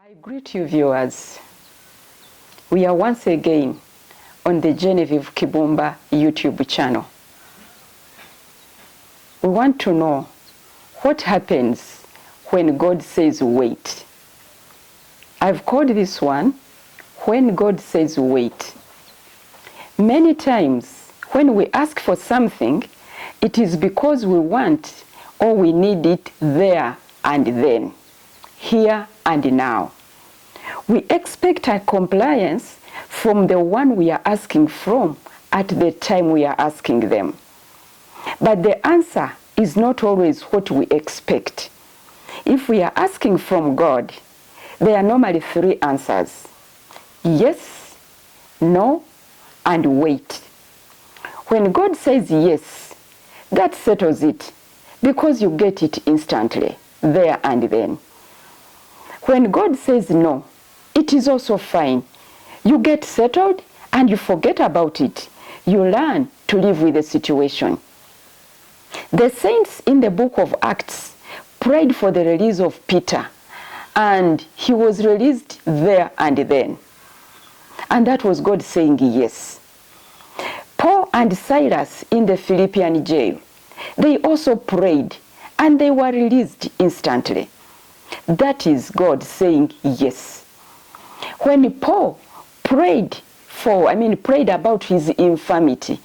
I greet you viewers. We are once again on the Genevieve Kibbumba YouTube channel. We want to know what happens when God says wait. I've called this one, when God says wait. Many times when we ask for something, it is because we want or we need it there and then, here and now. We expect a compliance from the one we are asking from at the time we are asking them. But the answer is not always what we expect. If we are asking from God, there are normally three answers: yes, no, and wait. When God says yes, that settles it, because you get it instantly, there and then. When God says no, it is also fine. You get settled and you forget about it. You learn to live with the situation. The saints in the book of Acts prayed for the release of Peter, and he was released there and then. And that was God saying yes. Paul and Silas in the Philippian jail, they also prayed and they were released instantly. That is God saying yes. When Paul prayed about his infirmity,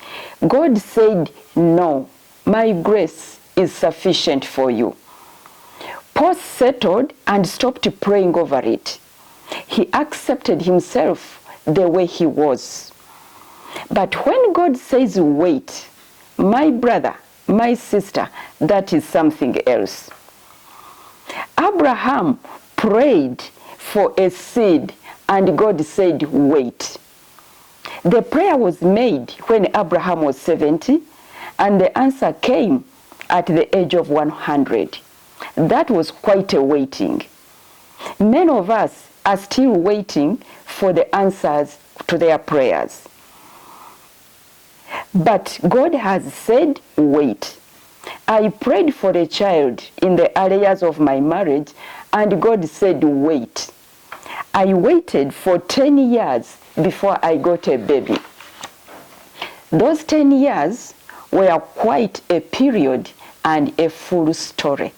God said, "No, my grace is sufficient for you." Paul settled and stopped praying over it. He accepted himself the way he was. But when God says wait, my brother, my sister, that is something else. Abraham prayed for a seed and God said wait. The prayer was made when Abraham was 70 and the answer came at the age of 100. That was quite a waiting. Many of us are still waiting for the answers to their prayers. But God has said wait. I prayed for a child in the early years of my marriage and God said wait. I waited for 10 years before I got a baby. Those 10 years were quite a period and a full story.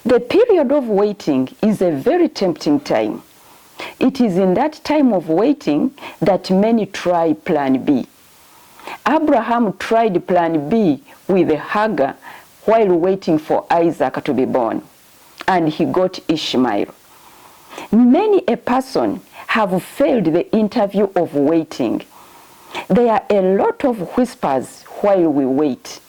The period of waiting is a very tempting time. It is in that time of waiting that many try plan B. Abraham tried plan B with Hagar while waiting for Isaac to be born, and he got Ishmael. Many a person have failed the interview of waiting. There are a lot of whispers while we wait.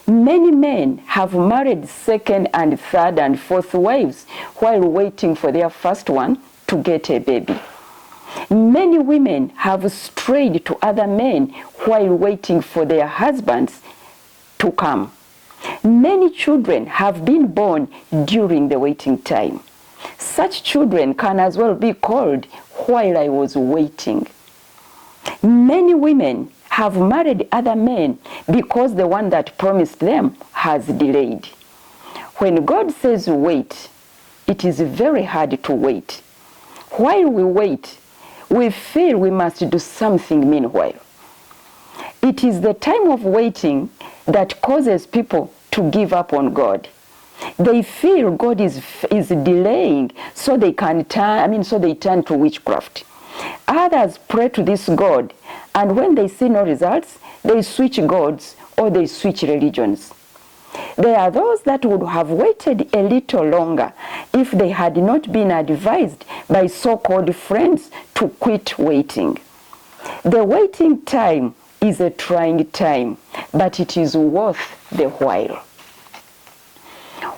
Many men have married second and third and fourth wives while waiting for their first one to get a baby. Many women have strayed to other men while waiting for their husbands to come. Many children have been born during the waiting time. Such children can as well be called while I was waiting. Many women have married other men because the one that promised them has delayed. When God says wait, it is very hard to wait. While we wait, we feel we must do something meanwhile. It is the time of waiting that causes people to give up on God. They feel God is delaying, so they turn to witchcraft. Others pray to this God, and when they see no results, they switch gods or they switch religions. There are those that would have waited a little longer if they had not been advised by so-called friends to quit waiting. The waiting time is a trying time, but it is worth the while.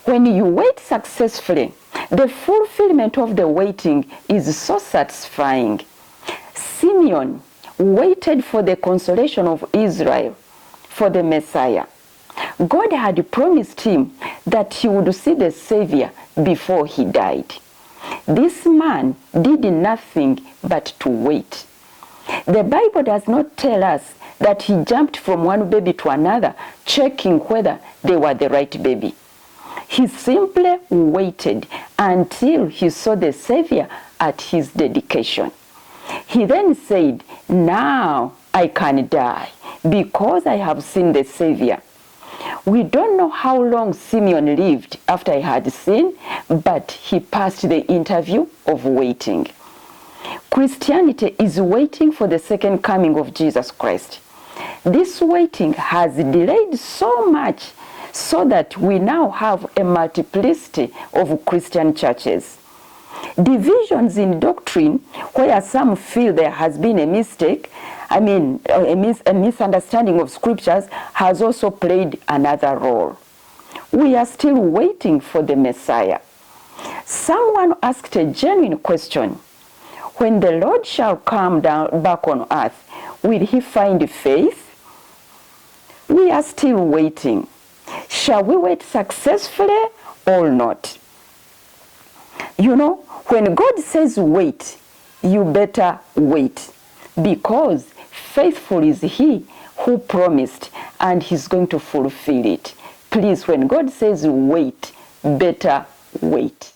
When you wait successfully, the fulfillment of the waiting is so satisfying. Simeon waited for the consolation of Israel, for the Messiah. God had promised him that he would see the Savior before he died. This man did nothing but to wait. The Bible does not tell us that he jumped from one baby to another, checking whether they were the right baby. He simply waited until he saw the Savior at his dedication. He then said, now I can die because I have seen the Savior. We don't know how long Simeon lived after he had seen, but he passed the interview of waiting. Christianity is waiting for the second coming of Jesus Christ. This waiting has delayed so much so that we now have a multiplicity of Christian churches. Divisions in doctrine, where some feel there has been a mistake, a misunderstanding of scriptures, has also played another role. We are still waiting for the Messiah. Someone asked a genuine question. When the Lord shall come down back on earth, will he find faith? We are still waiting. Shall we wait successfully or not? You know, when God says wait, you better wait, because faithful is he who promised, and he's going to fulfill it. Please, when God says wait, better wait.